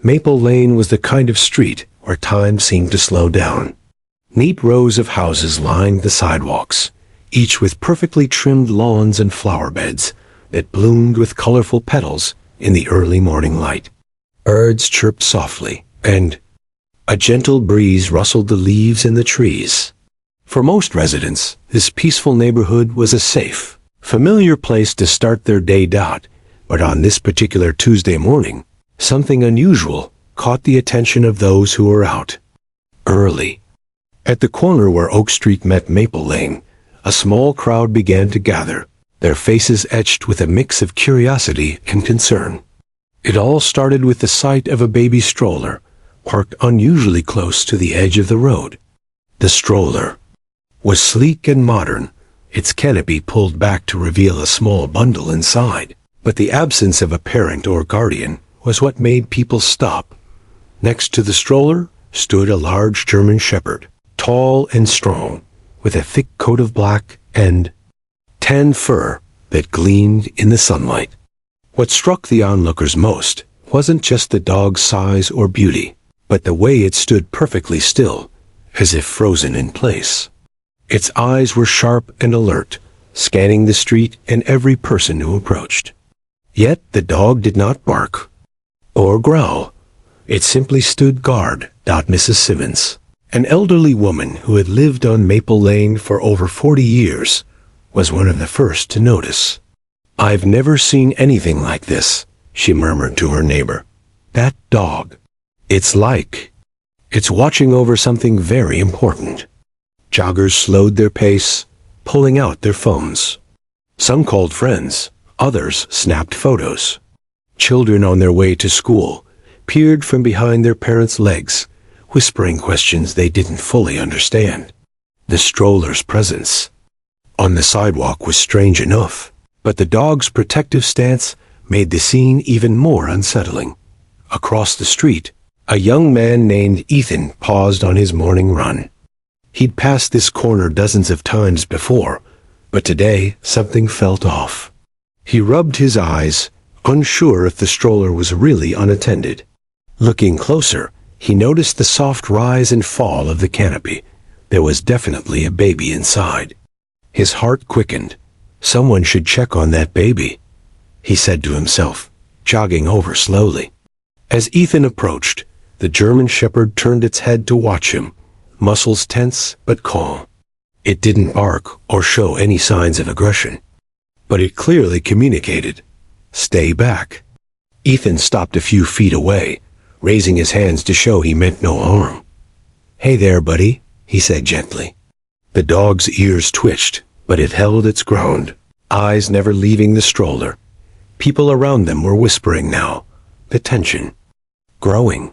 Maple Lane was the kind of street where time seemed to slow down. Neat rows of houses lined the sidewalks, each with perfectly trimmed lawns and flower beds that bloomed with colorful petals in the early morning light. Birds chirped softly, and a gentle breeze rustled the leaves in the trees. For most residents, this peaceful neighborhood was a safe, familiar place to start their day. But on this particular Tuesday morning, something unusual caught the attention of those who were out early. At the corner where Oak Street met Maple Lane, a small crowd began to gather, their faces etched with a mix of curiosity and concern. It all started with the sight of a baby stroller, parked unusually close to the edge of the road. The stroller was sleek and modern, its canopy pulled back to reveal a small bundle inside. But the absence of a parent or guardian was what made people stop. Next to the stroller stood a large German shepherd, tall and strong, with a thick coat of black and tan fur that gleamed in the sunlight. What struck the onlookers most wasn't just the dog's size or beauty, but the way it stood perfectly still, as if frozen in place. Its eyes were sharp and alert, scanning the street and every person who approached. Yet the dog did not bark or growl. It simply stood guard. Mrs. Simmons, an elderly woman who had lived on Maple Lane for over 40 years, was one of the first to notice. "I've never seen anything like this," she murmured to her neighbor. "That dog. It's watching over something very important." Joggers slowed their pace, pulling out their phones. Some called friends. Others snapped photos. Children on their way to school peered from behind their parents' legs, whispering questions they didn't fully understand. The stroller's presence on the sidewalk was strange enough, but the dog's protective stance made the scene even more unsettling. Across the street, a young man named Ethan paused on his morning run. He'd passed this corner dozens of times before, but today something felt off. He rubbed his eyes, unsure if the stroller was really unattended. Looking closer, he noticed the soft rise and fall of the canopy. There was definitely a baby inside. His heart quickened. Someone should check on that baby, he said to himself, jogging over slowly. As Ethan approached, the German shepherd turned its head to watch him, muscles tense but calm. It didn't bark or show any signs of aggression, but it clearly communicated, "Stay back." Ethan stopped a few feet away, raising his hands to show he meant no harm. "Hey there, buddy," he said gently. The dog's ears twitched, but it held its ground, eyes never leaving the stroller. People around them were whispering now, the tension growing.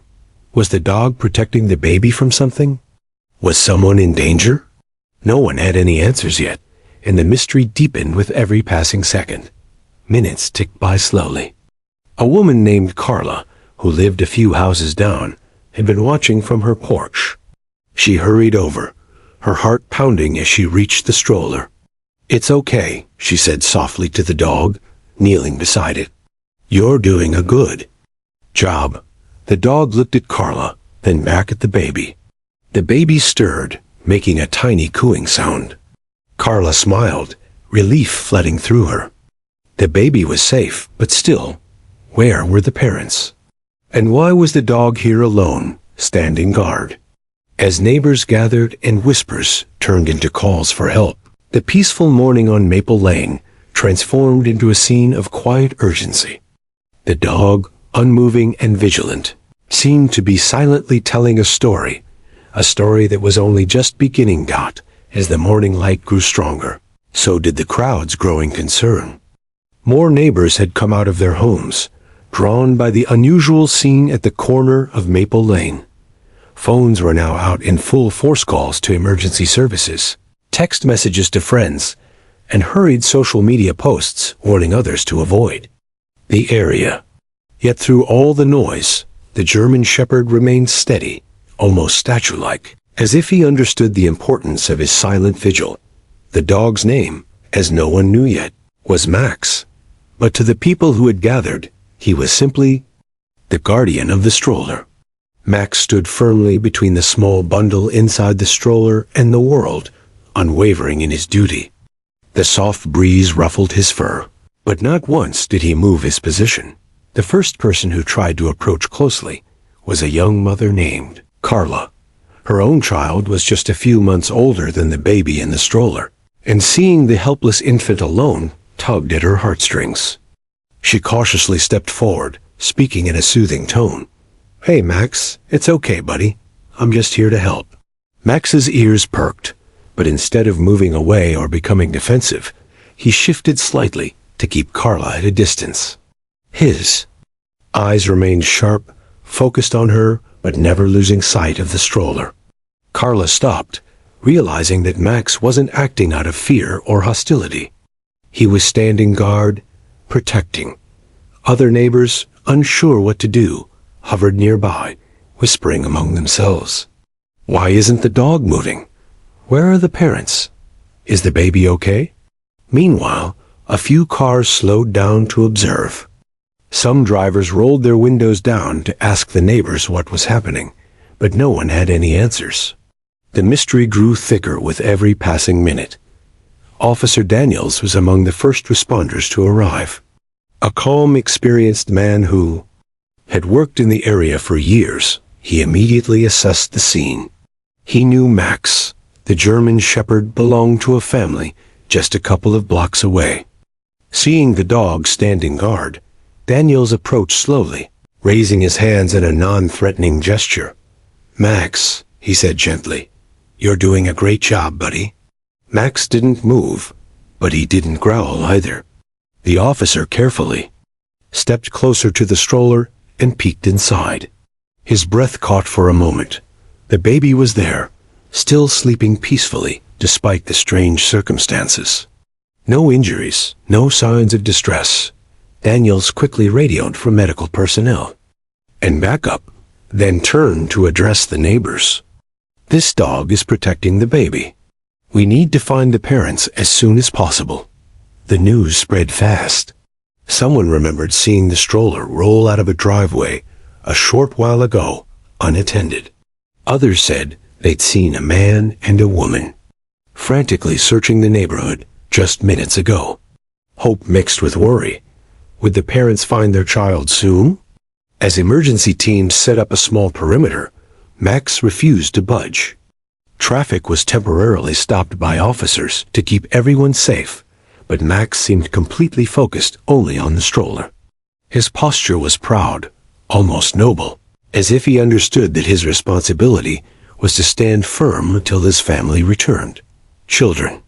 Was the dog protecting the baby from something? Was someone in danger? No one had any answers yet, and the mystery deepened with every passing second. Minutes ticked by slowly. A woman named Carla, who lived a few houses down, had been watching from her porch. She hurried over, her heart pounding as she reached the stroller. "It's okay," she said softly to the dog, kneeling beside it. "You're doing a good job." The dog looked at Carla, then back at the baby. The baby stirred, making a tiny cooing sound. Carla smiled, relief flooding through her. The baby was safe, but still, where were the parents? And why was the dog here alone, standing guard? As neighbors gathered and whispers turned into calls for help, the peaceful morning on Maple Lane transformed into a scene of quiet urgency. The dog, unmoving and vigilant, seemed to be silently telling a story that was only just beginning. As the morning light grew stronger, so did the crowd's growing concern. More neighbors had come out of their homes, drawn by the unusual scene at the corner of Maple Lane. Phones were now out in full force, calls to emergency services, text messages to friends, and hurried social media posts warning others to avoid the area. Yet through all the noise, the German shepherd remained steady, almost statue-like, as if he understood the importance of his silent vigil. The dog's name, as no one knew yet, was Max. But to the people who had gathered, he was simply the guardian of the stroller. Max stood firmly between the small bundle inside the stroller and the world, unwavering in his duty. The soft breeze ruffled his fur, but not once did he move his position. The first person who tried to approach closely was a young mother named Carla. Her own child was just a few months older than the baby in the stroller, and seeing the helpless infant alone tugged at her heartstrings. She cautiously stepped forward, speaking in a soothing tone. "Hey, Max, it's okay, buddy. I'm just here to help." Max's ears perked, but instead of moving away or becoming defensive, he shifted slightly to keep Carla at a distance. His eyes remained sharp, focused on her, but never losing sight of the stroller. Carla stopped, realizing that Max wasn't acting out of fear or hostility. He was standing guard, protecting. Other neighbors, unsure what to do, hovered nearby, whispering among themselves. "Why isn't the dog moving? Where are the parents? Is the baby okay?" Meanwhile, a few cars slowed down to observe. Some drivers rolled their windows down to ask the neighbors what was happening, but no one had any answers. The mystery grew thicker with every passing minute. Officer Daniels was among the first responders to arrive. A calm, experienced man who had worked in the area for years. He immediately assessed the scene. He knew Max, the German shepherd, belonged to a family just a couple of blocks away. Seeing the dog standing guard, Daniels approached slowly, raising his hands in a non-threatening gesture. "Max," he said gently, "you're doing a great job, buddy." Max didn't move, but he didn't growl either. The officer carefully stepped closer to the stroller and peeked inside. His breath caught for a moment. The baby was there, still sleeping peacefully despite the strange circumstances. No injuries, no signs of distress. Daniels quickly radioed for medical personnel and backup, then turned to address the neighbors. "This dog is protecting the baby. We need to find the parents as soon as possible." The news spread fast. Someone remembered seeing the stroller roll out of a driveway a short while ago, unattended. Others said they'd seen a man and a woman frantically searching the neighborhood just minutes ago. Hope mixed with worry. Would the parents find their child soon? As emergency teams set up a small perimeter, Max refused to budge. Traffic was temporarily stopped by officers to keep everyone safe, but Max seemed completely focused only on the stroller. His posture was proud, almost noble, as if he understood that his responsibility was to stand firm until his family returned. Children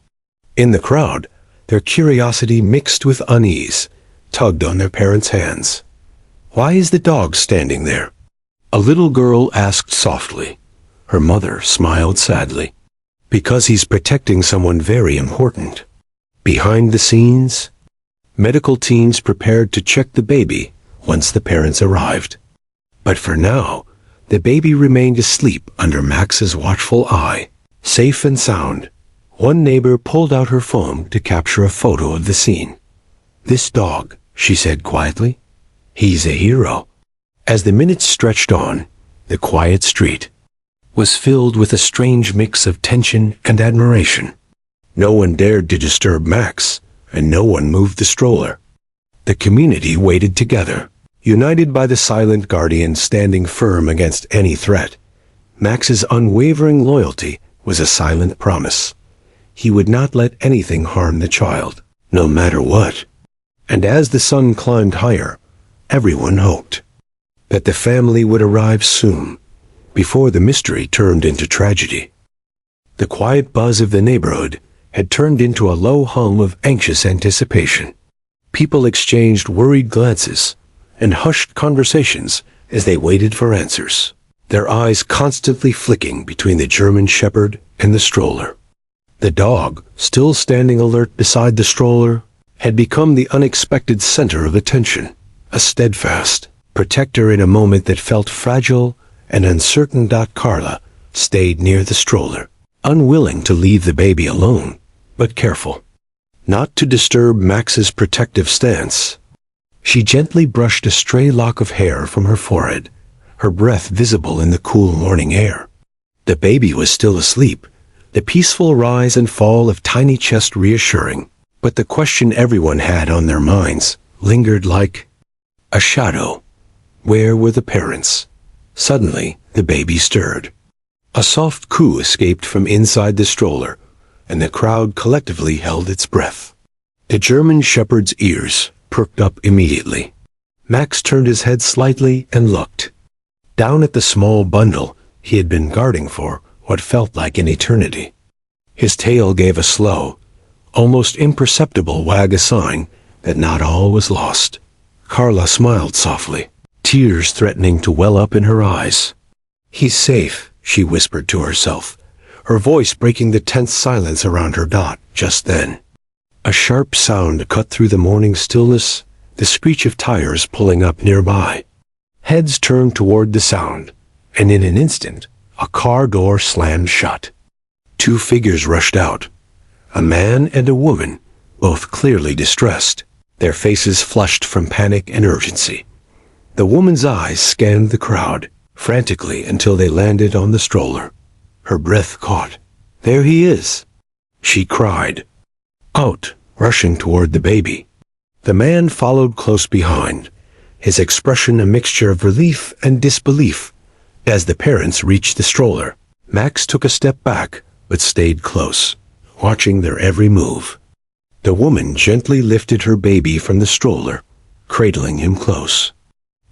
in the crowd, their curiosity mixed with unease, tugged on their parents' hands. "Why is the dog standing there?" a little girl asked softly. Her mother smiled sadly. "Because he's protecting someone very important." Behind the scenes, medical teams prepared to check the baby once the parents arrived. But for now, the baby remained asleep under Max's watchful eye, safe and sound. One neighbor pulled out her phone to capture a photo of the scene. "This dog," she said quietly, "he's a hero." As the minutes stretched on, the quiet street was filled with a strange mix of tension and admiration. No one dared to disturb Max, and no one moved the stroller. The community waited together, united by the silent guardian standing firm against any threat. Max's unwavering loyalty was a silent promise. He would not let anything harm the child, no matter what. And as the sun climbed higher, everyone hoped that the family would arrive soon, before the mystery turned into tragedy. The quiet buzz of the neighborhood had turned into a low hum of anxious anticipation. People exchanged worried glances and hushed conversations as they waited for answers, their eyes constantly flicking between the German shepherd and the stroller. The dog, still standing alert beside the stroller, had become the unexpected center of attention, a steadfast protector in a moment that felt fragile and uncertain. Carla stayed near the stroller, unwilling to leave the baby alone, but careful not to disturb Max's protective stance. She gently brushed a stray lock of hair from her forehead, her breath visible in the cool morning air. The baby was still asleep, the peaceful rise and fall of tiny chest reassuring, but the question everyone had on their minds lingered like a shadow. Where were the parents? Suddenly, the baby stirred. A soft coo escaped from inside the stroller, and the crowd collectively held its breath. The German shepherd's ears perked up immediately. Max turned his head slightly and looked. Down at the small bundle he had been guarding for what felt like an eternity. His tail gave a slow, almost imperceptible wag, a sign that not all was lost. Carla smiled softly, tears threatening to well up in her eyes. "He's safe," she whispered to herself, her voice breaking the tense silence around her dot just then. A sharp sound cut through the morning stillness, the screech of tires pulling up nearby. Heads turned toward the sound, and in an instant, a car door slammed shut. Two figures rushed out, a man and a woman, both clearly distressed, their faces flushed from panic and urgency. The woman's eyes scanned the crowd, frantically, until they landed on the stroller. Her breath caught. "There he is!" she cried, out, rushing toward the baby. The man followed close behind, his expression a mixture of relief and disbelief. As the parents reached the stroller, Max took a step back, but stayed close, watching their every move. The woman gently lifted her baby from the stroller, cradling him close.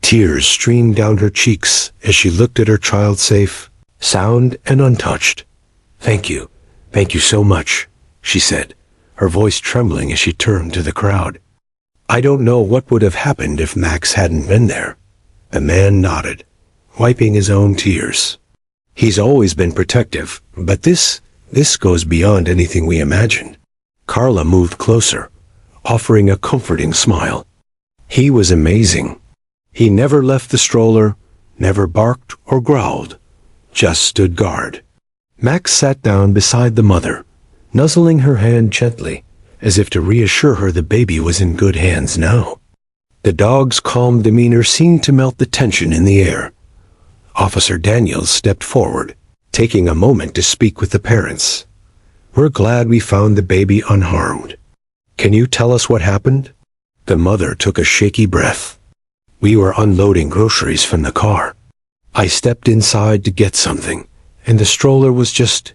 Tears streamed down her cheeks as she looked at her child, safe, sound, and untouched. Thank you so much," she said, her voice trembling as she turned to the crowd. "I don't know what would have happened if Max hadn't been there." The man nodded, wiping his own tears. "He's always been protective, but this goes beyond anything we imagined." Carla moved closer, offering a comforting smile. "He was amazing. He never left the stroller, never barked or growled, just stood guard." Max sat down beside the mother, nuzzling her hand gently, as if to reassure her the baby was in good hands now. The dog's calm demeanor seemed to melt the tension in the air. Officer Daniels stepped forward, taking a moment to speak with the parents. "We're glad we found the baby unharmed. Can you tell us what happened?" The mother took a shaky breath. "We were unloading groceries from the car. I stepped inside to get something, and the stroller was just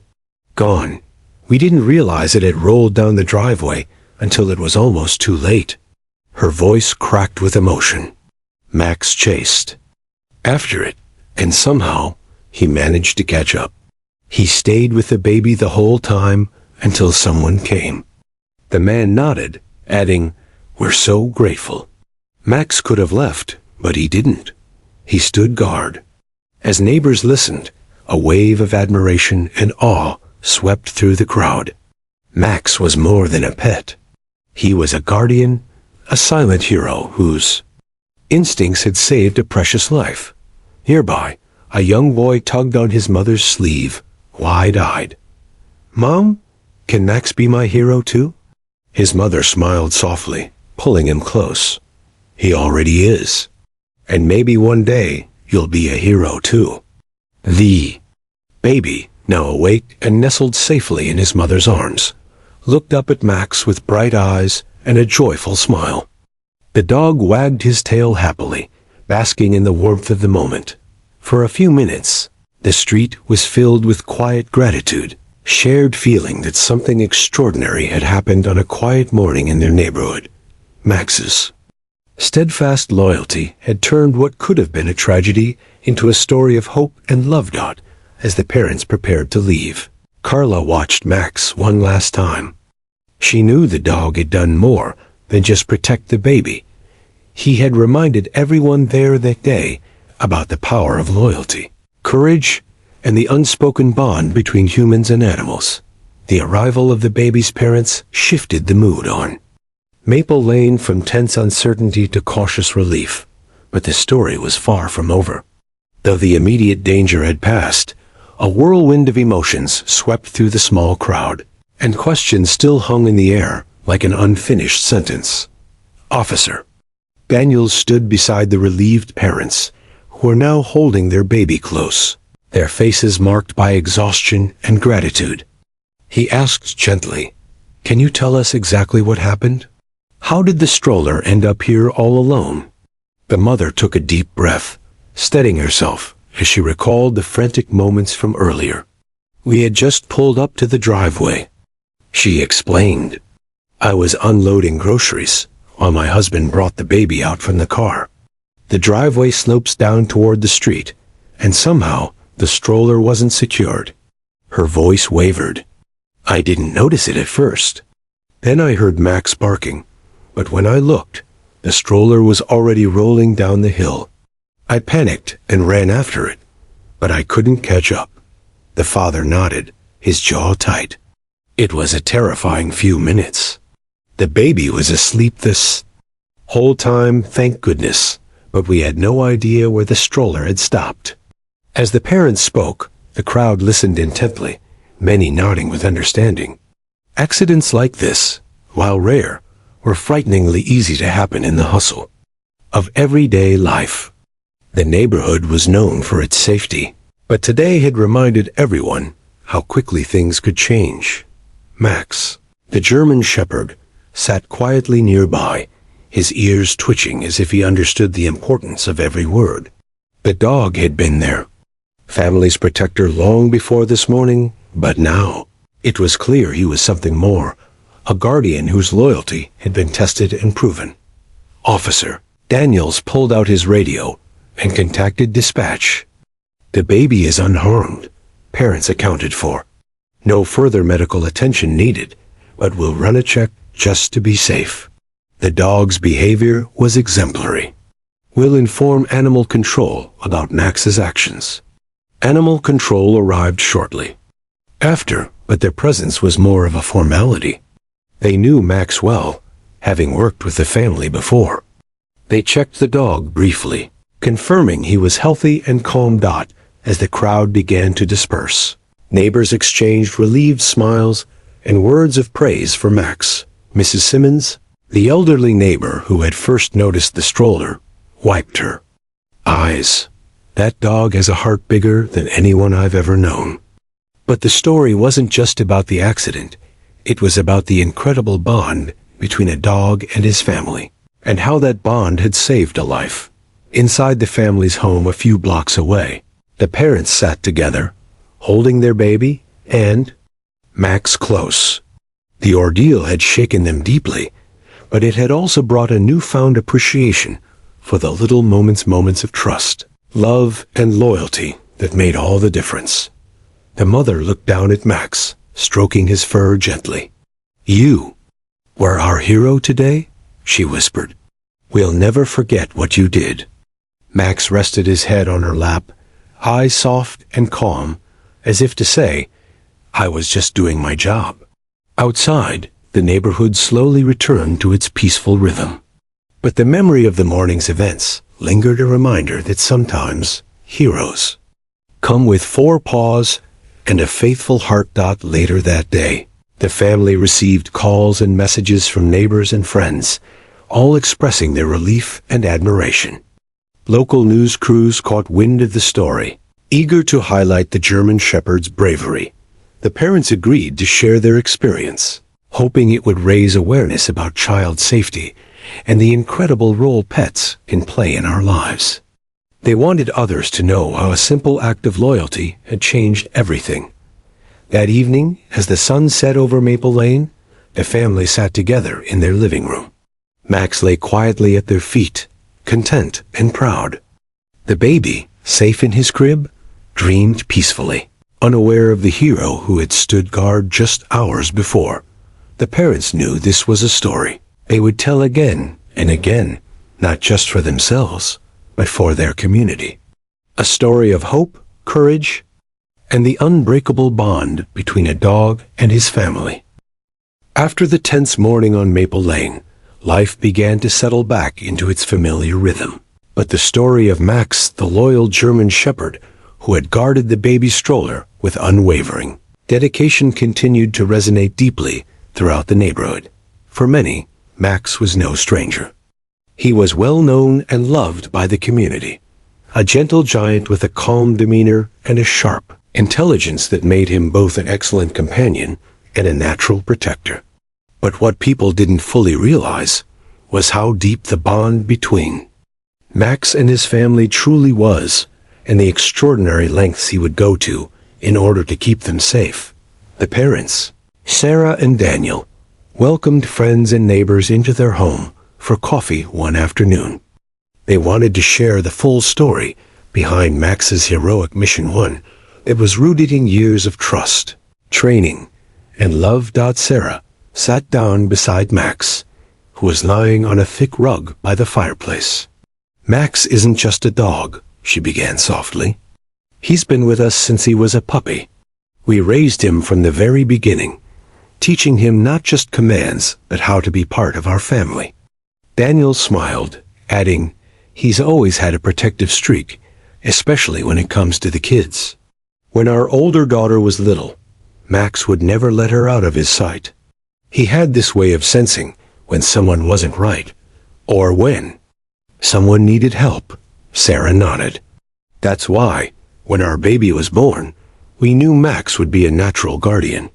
gone. We didn't realize it had rolled down the driveway until it was almost too late." Her voice cracked with emotion. Max chased after it, and somehow he managed to catch up. He stayed with the baby the whole time until someone came. The man nodded, adding, "We're so grateful." Max could have left, but he didn't. He stood guard. As neighbors listened, a wave of admiration and awe swept through the crowd. Max was more than a pet. He was a guardian, a silent hero whose instincts had saved a precious life. Nearby, a young boy tugged on his mother's sleeve, wide-eyed. "Mom, can Max be my hero too?" His mother smiled softly, pulling him close. "He already is. And maybe one day you'll be a hero too." The baby, now awake and nestled safely in his mother's arms, looked up at Max with bright eyes and a joyful smile. The dog wagged his tail happily, basking in the warmth of the moment. For a few minutes, the street was filled with quiet gratitude, shared feeling that something extraordinary had happened on a quiet morning in their neighborhood. Max's steadfast loyalty had turned what could have been a tragedy into a story of hope and love. As the parents prepared to leave, Carla watched Max one last time. She knew the dog had done more than just protect the baby. He had reminded everyone there that day about the power of loyalty, courage, and the unspoken bond between humans and animals. The arrival of the baby's parents shifted the mood on Maple Lane from tense uncertainty to cautious relief, but the story was far from over. Though the immediate danger had passed, a whirlwind of emotions swept through the small crowd, and questions still hung in the air like an unfinished sentence. "Officer, Daniel stood beside the relieved parents, who were now holding their baby close, their faces marked by exhaustion and gratitude. He asked gently, "Can you tell us exactly what happened? How did the stroller end up here all alone?" The mother took a deep breath, steadying herself as she recalled the frantic moments from earlier. "We had just pulled up to the driveway," she explained. "I was unloading groceries while my husband brought the baby out from the car. The driveway slopes down toward the street, and somehow the stroller wasn't secured." Her voice wavered. "I didn't notice it at first. Then I heard Max barking, but when I looked, the stroller was already rolling down the hill. I panicked and ran after it, but I couldn't catch up." The father nodded, his jaw tight. "It was a terrifying few minutes. The baby was asleep this whole time, thank goodness, but we had no idea where the stroller had stopped." As the parents spoke, the crowd listened intently, many nodding with understanding. Accidents like this, while rare, were frighteningly easy to happen in the hustle of everyday life. The neighborhood was known for its safety, but today had reminded everyone how quickly things could change. Max, the German shepherd, sat quietly nearby, his ears twitching as if he understood the importance of every word. The dog had been there, family's protector long before this morning, but now it was clear he was something more, a guardian whose loyalty had been tested and proven. "Officer," Daniels pulled out his radio and contacted dispatch. "The baby is unharmed, parents accounted for. No further medical attention needed, but we'll run a check just to be safe. The dog's behavior was exemplary. We'll inform animal control about Max's actions." Animal control arrived shortly after, but their presence was more of a formality. They knew Max well, having worked with the family before. They checked the dog briefly, confirming he was healthy and calm. As the crowd began to disperse, neighbors exchanged relieved smiles and words of praise for Max. Mrs. Simmons, the elderly neighbor who had first noticed the stroller, wiped her eyes. "That dog has a heart bigger than anyone I've ever known." But the story wasn't just about the accident. It was about the incredible bond between a dog and his family, and how that bond had saved a life. Inside the family's home a few blocks away, the parents sat together, holding their baby and Max close. The ordeal had shaken them deeply, but it had also brought a newfound appreciation for the little moments of trust, love, and loyalty that made all the difference. The mother looked down at Max, stroking his fur gently. "You were our hero today," she whispered. "We'll never forget what you did." Max rested his head on her lap, eyes soft and calm, as if to say, "I was just doing my job." Outside, the neighborhood slowly returned to its peaceful rhythm. But the memory of the morning's events lingered, a reminder that sometimes heroes come with 4 paws and a faithful heart. Later that day, the family received calls and messages from neighbors and friends, all expressing their relief and admiration. Local news crews caught wind of the story, eager to highlight the German shepherd's bravery. The parents agreed to share their experience, hoping it would raise awareness about child safety and the incredible role pets can play in our lives. They wanted others to know how a simple act of loyalty had changed everything. That evening, as the sun set over Maple Lane, the family sat together in their living room. Max lay quietly at their feet, content and proud. The baby, safe in his crib, dreamed peacefully, unaware of the hero who had stood guard just hours before. The parents knew this was a story they would tell again and again, not just for themselves, but for their community. A story of hope, courage, and the unbreakable bond between a dog and his family. After the tense morning on Maple Lane, life began to settle back into its familiar rhythm. But the story of Max, the loyal German shepherd, who had guarded the baby stroller with unwavering dedication, continued to resonate deeply throughout the neighborhood. For many, Max was no stranger. He was well known and loved by the community. A gentle giant with a calm demeanor and a sharp intelligence that made him both an excellent companion and a natural protector. But what people didn't fully realize was how deep the bond between Max and his family truly was, and the extraordinary lengths he would go to in order to keep them safe. The parents, Sarah and Daniel, welcomed friends and neighbors into their home for coffee one afternoon. They wanted to share the full story behind Max's heroic mission, one that was rooted in years of trust, training, and love. Sarah sat down beside Max, who was lying on a thick rug by the fireplace. "Max isn't just a dog," she began softly. "He's been with us since he was a puppy. We raised him from the very beginning, teaching him not just commands, but how to be part of our family." Daniel smiled, adding, "He's always had a protective streak, especially when it comes to the kids. When our older daughter was little, Max would never let her out of his sight. He had this way of sensing when someone wasn't right, or when someone needed help." Sarah nodded. "That's why, when our baby was born, we knew Max would be a natural guardian.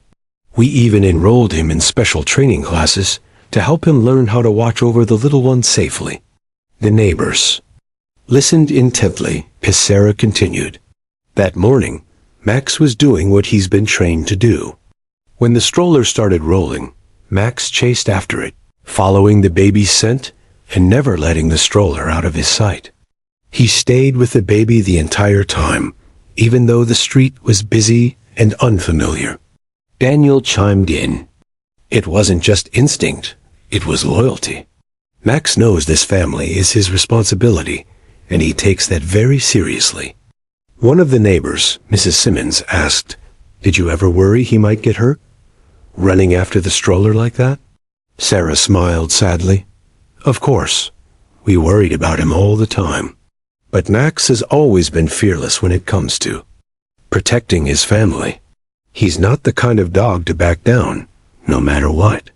We even enrolled him in special training classes to help him learn how to watch over the little one safely." The neighbors listened intently as Sarah continued. That morning, Max was doing what he's been trained to do. When the stroller started rolling, Max chased after it, following the baby's scent and never letting the stroller out of his sight. He stayed with the baby the entire time, even though the street was busy and unfamiliar. Daniel chimed in. "It wasn't just instinct, it was loyalty. Max knows this family is his responsibility, and he takes that very seriously." One of the neighbors, Mrs. Simmons, asked, "Did you ever worry he might get hurt, running after the stroller like that?" Sarah smiled sadly. "Of course, we worried about him all the time. But Max has always been fearless when it comes to protecting his family. He's not the kind of dog to back down, no matter what."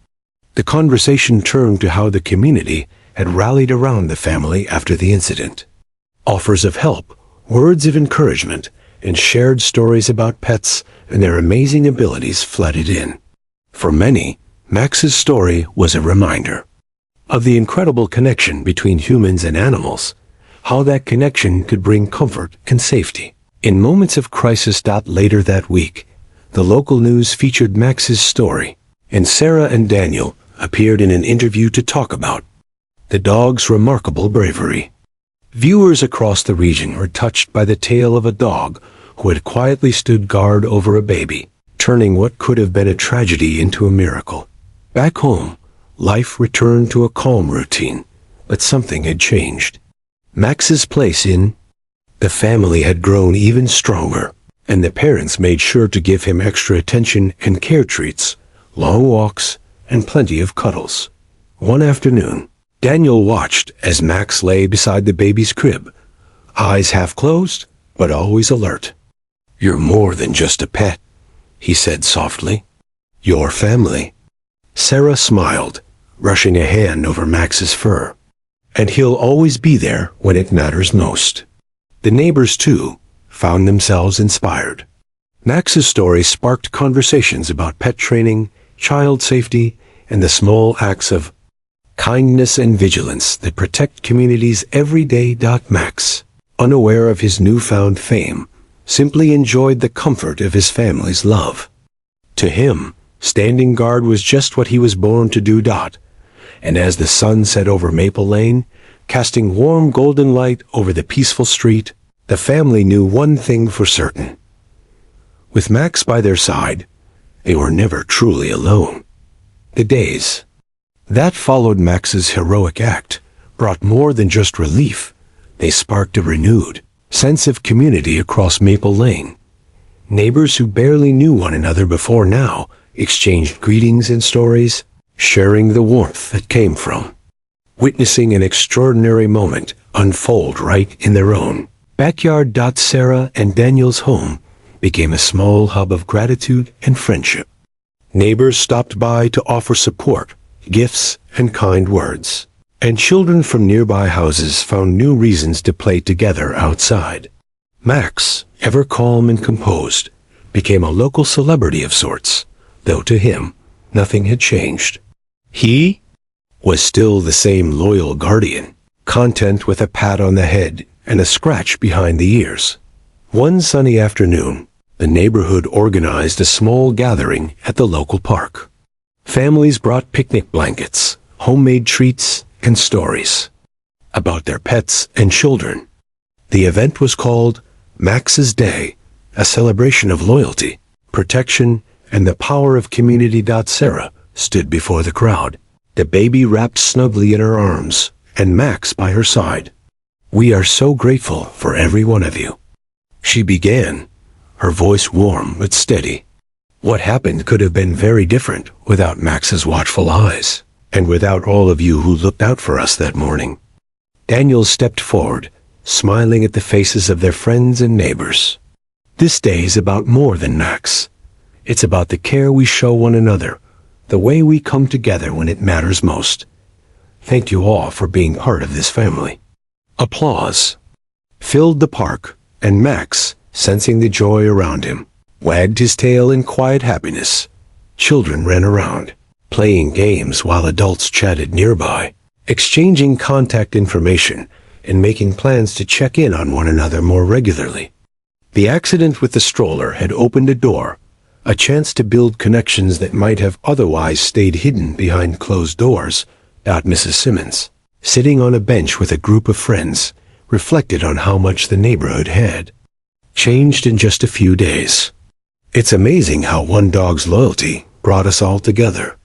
The conversation turned to how the community had rallied around the family after the incident. Offers of help, words of encouragement, and shared stories about pets and their amazing abilities flooded in. For many, Max's story was a reminder of the incredible connection between humans and animals, how that connection could bring comfort and safety in moments of crisis. Later that week, the local news featured Max's story, and Sarah and Daniel appeared in an interview to talk about the dog's remarkable bravery. Viewers across the region were touched by the tale of a dog who had quietly stood guard over a baby, turning what could have been a tragedy into a miracle. Back home, life returned to a calm routine, but something had changed. Max's place in the family had grown even stronger, and the parents made sure to give him extra attention and care treats, long walks, and plenty of cuddles. One afternoon, Daniel watched as Max lay beside the baby's crib, eyes half closed, but always alert. "You're more than just a pet," he said softly. "You're family." Sarah smiled, brushing a hand over Max's fur. "And he'll always be there when it matters most." The neighbors, too, found themselves inspired. Max's story sparked conversations about pet training, child safety, and the small acts of kindness and vigilance that protect communities every day. Max, unaware of his newfound fame, simply enjoyed the comfort of his family's love. To him, standing guard was just what he was born to do. And as the sun set over Maple Lane, casting warm golden light over the peaceful street, the family knew one thing for certain. With Max by their side, they were never truly alone. The days that followed Max's heroic act brought more than just relief. They sparked a renewed sense of community across Maple Lane. Neighbors who barely knew one another before now exchanged greetings and stories, sharing the warmth that came from witnessing an extraordinary moment unfold right in their own backyard. Sarah and Daniel's home became a small hub of gratitude and friendship. Neighbors stopped by to offer support, gifts, and kind words. and children from nearby houses found new reasons to play together outside. Max, ever calm and composed, became a local celebrity of sorts, though to him, nothing had changed. He was still the same loyal guardian, content with a pat on the head and a scratch behind the ears. One sunny afternoon, the neighborhood organized a small gathering at the local park. Families brought picnic blankets, homemade treats, and stories about their pets and children. The event was called Max's Day, a celebration of loyalty, protection, and the power of community. Sarah stood before the crowd, the baby wrapped snugly in her arms, and Max by her side. "We are so grateful for every one of you," she began, her voice warm but steady. What happened could have been very different without Max's watchful eyes, and without all of you who looked out for us that morning. Daniel stepped forward, smiling at the faces of their friends and neighbors. "This day is about more than Max. It's about the care we show one another, the way we come together when it matters most. Thank you all for being part of this family." Applause filled the park, and Max, sensing the joy around him, wagged his tail in quiet happiness. Children ran around, playing games while adults chatted nearby, exchanging contact information and making plans to check in on one another more regularly. The accident with the stroller had opened a door, a chance to build connections that might have otherwise stayed hidden behind closed doors. Mrs. Simmons, sitting on a bench with a group of friends, reflected on how much the neighborhood had changed in just a few days. "It's amazing how one dog's loyalty brought us all together.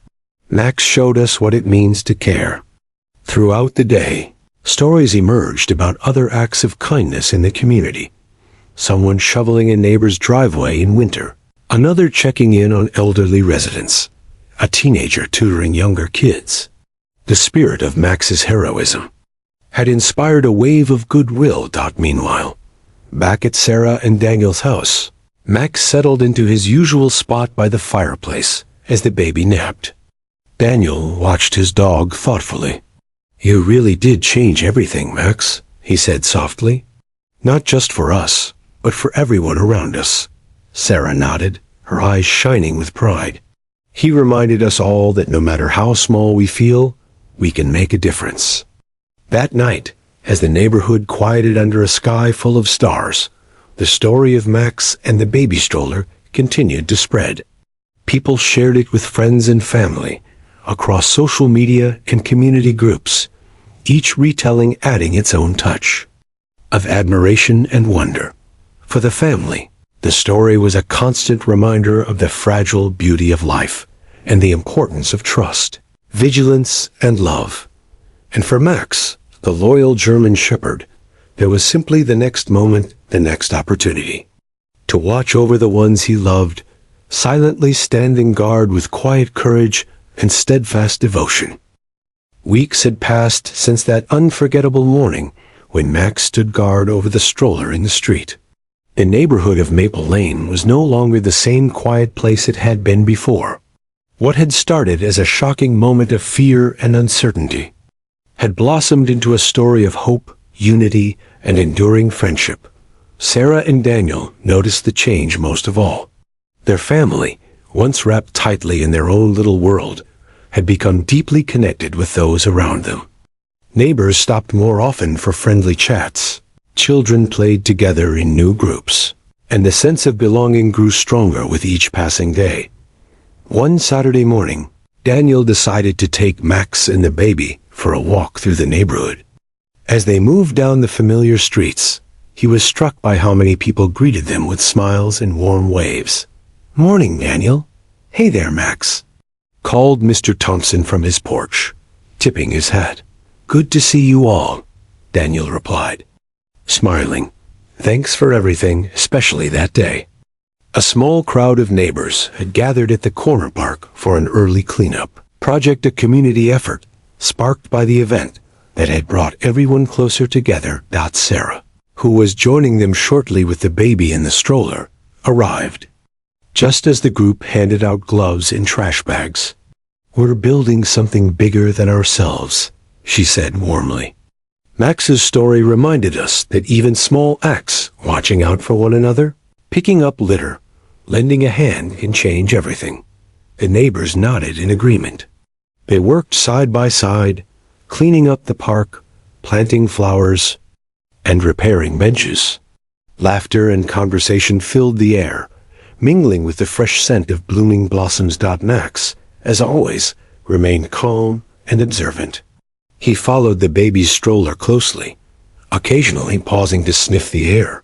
Max showed us what it means to care." Throughout the day, stories emerged about other acts of kindness in the community. Someone shoveling a neighbor's driveway in winter, another checking in on elderly residents, a teenager tutoring younger kids. The spirit of Max's heroism had inspired a wave of goodwill. Meanwhile, back at Sarah and Daniel's house, Max settled into his usual spot by the fireplace as the baby napped. Daniel watched his dog thoughtfully. "You really did change everything, Max," he said softly. "Not just for us, but for everyone around us." Sarah nodded, her eyes shining with pride. "He reminded us all that no matter how small we feel, we can make a difference." That night, as the neighborhood quieted under a sky full of stars, the story of Max and the baby stroller continued to spread. People shared it with friends and family, across social media and community groups, each retelling adding its own touch of admiration and wonder. For the family, the story was a constant reminder of the fragile beauty of life and the importance of trust, vigilance, and love. And for Max, the loyal German shepherd, there was simply the next moment, the next opportunity to watch over the ones he loved, silently standing guard with quiet courage and steadfast devotion. Weeks had passed since that unforgettable morning when Max stood guard over the stroller in the street. The neighborhood of Maple Lane was no longer the same quiet place it had been before. What had started as a shocking moment of fear and uncertainty had blossomed into a story of hope, unity, and enduring friendship. Sarah and Daniel noticed the change most of all. Their family, once wrapped tightly in their own little world, had become deeply connected with those around them. Neighbors stopped more often for friendly chats. Children played together in new groups, and the sense of belonging grew stronger with each passing day. One Saturday morning, Daniel decided to take Max and the baby for a walk through the neighborhood. As they moved down the familiar streets, he was struck by how many people greeted them with smiles and warm waves. "Morning, Daniel." "Hey there, Max," called Mr. Thompson from his porch, tipping his hat. "Good to see you all," Daniel replied, smiling. "Thanks for everything, especially that day." A small crowd of neighbors had gathered at the corner park for an early cleanup project, a community effort sparked by the event that had brought everyone closer together. Sarah, who was joining them shortly with the baby in the stroller, arrived just as the group handed out gloves and trash bags. "We're building something bigger than ourselves," she said warmly. Max's story reminded us that even small acts, watching out for one another, picking up litter, lending a hand can change everything. The neighbors nodded in agreement. They worked side by side, cleaning up the park, planting flowers, and repairing benches. Laughter and conversation filled the air, mingling with the fresh scent of blooming blossoms. Max, as always, remained calm and observant. He followed the baby's stroller closely, occasionally pausing to sniff the air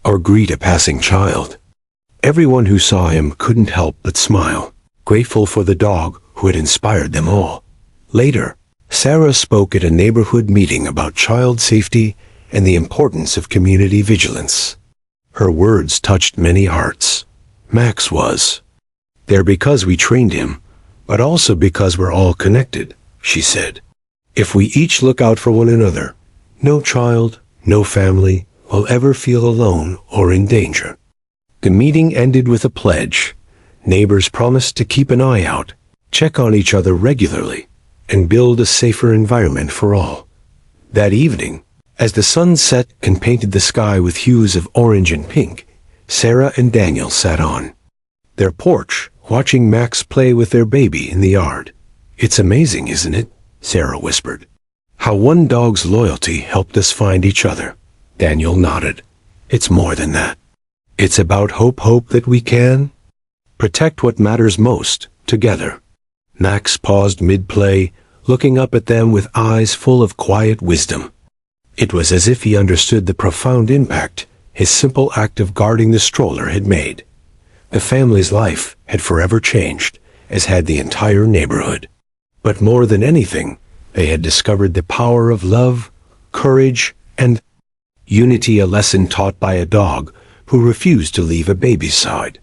or greet a passing child. Everyone who saw him couldn't help but smile, grateful for the dog who had inspired them all. Later, Sarah spoke at a neighborhood meeting about child safety and the importance of community vigilance. Her words touched many hearts. Max was there because we trained him, but also because we're all connected, she said. If we each look out for one another, no child, no family will ever feel alone or in danger. The meeting ended with a pledge. Neighbors promised to keep an eye out, check on each other regularly, and build a safer environment for all. That evening, as the sun set and painted the sky with hues of orange and pink, Sarah and Daniel sat on their porch, watching Max play with their baby in the yard. "It's amazing, isn't it?" Sarah whispered. "How one dog's loyalty helped us find each other." Daniel nodded. "It's more than that. It's about hope that we can protect what matters most, together." Max paused mid-play, looking up at them with eyes full of quiet wisdom. It was as if he understood the profound impact his simple act of guarding the stroller had made. The family's life had forever changed, as had the entire neighborhood. But more than anything, they had discovered the power of love, courage, and unity, a lesson taught by a dog who refused to leave a baby's side.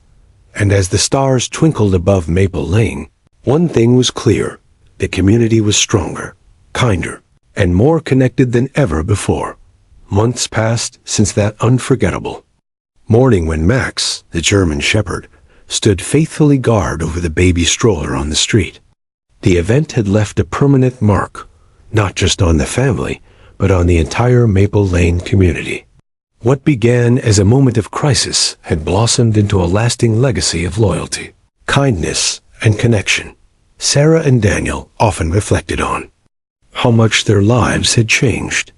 And as the stars twinkled above Maple Lane, one thing was clear: the community was stronger, kinder, and more connected than ever before. Months passed since that unforgettable morning when Max, the German Shepherd, stood faithfully guard over the baby stroller on the street. The event had left a permanent mark, not just on the family, but on the entire Maple Lane community. What began as a moment of crisis had blossomed into a lasting legacy of loyalty, kindness, and connection. Sarah and Daniel often reflected on how much their lives had changed.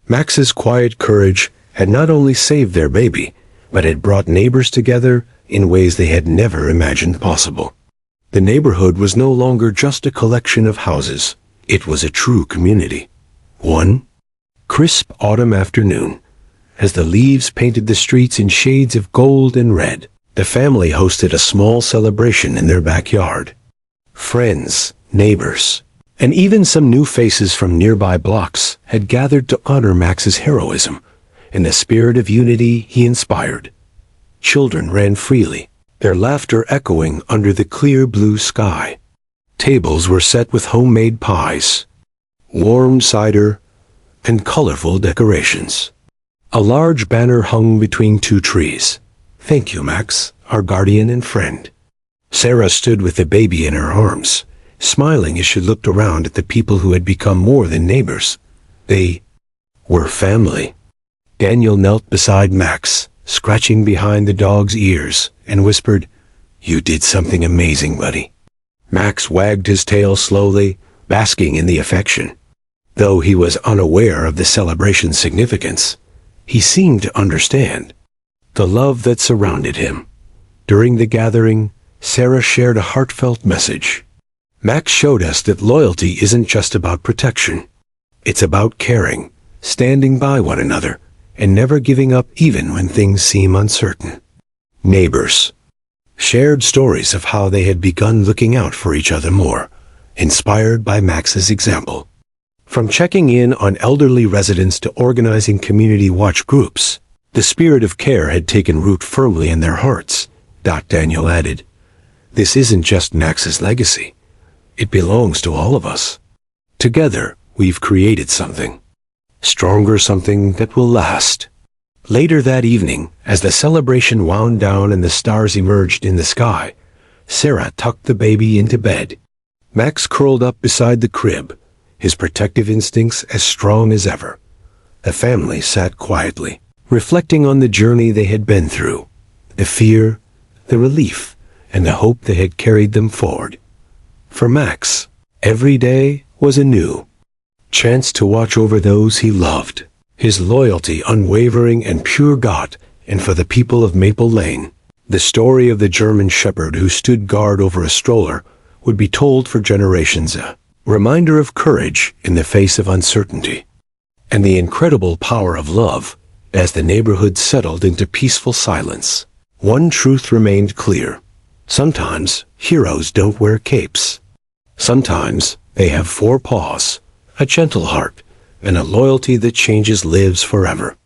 Max's quiet courage had not only saved their baby, but had brought neighbors together in ways they had never imagined possible. The neighborhood was no longer just a collection of houses. It was a true community. One crisp autumn afternoon, as the leaves painted the streets in shades of gold and red, the family hosted a small celebration in their backyard. Friends, neighbors, and even some new faces from nearby blocks had gathered to honor Max's heroism and the spirit of unity he inspired. Children ran freely, their laughter echoing under the clear blue sky. Tables were set with homemade pies, warm cider, and colorful decorations. A large banner hung between two trees. "Thank you, Max, our guardian and friend." Sarah stood with the baby in her arms, smiling as she looked around at the people who had become more than neighbors. They were family. Daniel knelt beside Max, scratching behind the dog's ears, and whispered, "You did something amazing, buddy." Max wagged his tail slowly, basking in the affection. Though he was unaware of the celebration's significance, he seemed to understand the love that surrounded him. During the gathering, Sarah shared a heartfelt message. Max showed us that loyalty isn't just about protection. It's about caring, standing by one another, and never giving up even when things seem uncertain. Neighbors shared stories of how they had begun looking out for each other more, inspired by Max's example. From checking in on elderly residents to organizing community watch groups, the spirit of care had taken root firmly in their hearts. Daniel added, "This isn't just Max's legacy. It belongs to all of us. Together, we've created something stronger, something that will last." Later that evening, as the celebration wound down and the stars emerged in the sky, Sarah tucked the baby into bed. Max curled up beside the crib, his protective instincts as strong as ever. The family sat quietly, reflecting on the journey they had been through, the fear, the relief, and the hope that had carried them forward. For Max, every day was a new chance to watch over those he loved, his loyalty unwavering and pure God, and for the people of Maple Lane. The story of the German shepherd who stood guard over a stroller would be told for generations, a reminder of courage in the face of uncertainty, and the incredible power of love as the neighborhood settled into peaceful silence. One truth remained clear. Sometimes heroes don't wear capes. Sometimes they have four paws, a gentle heart, and a loyalty that changes lives forever.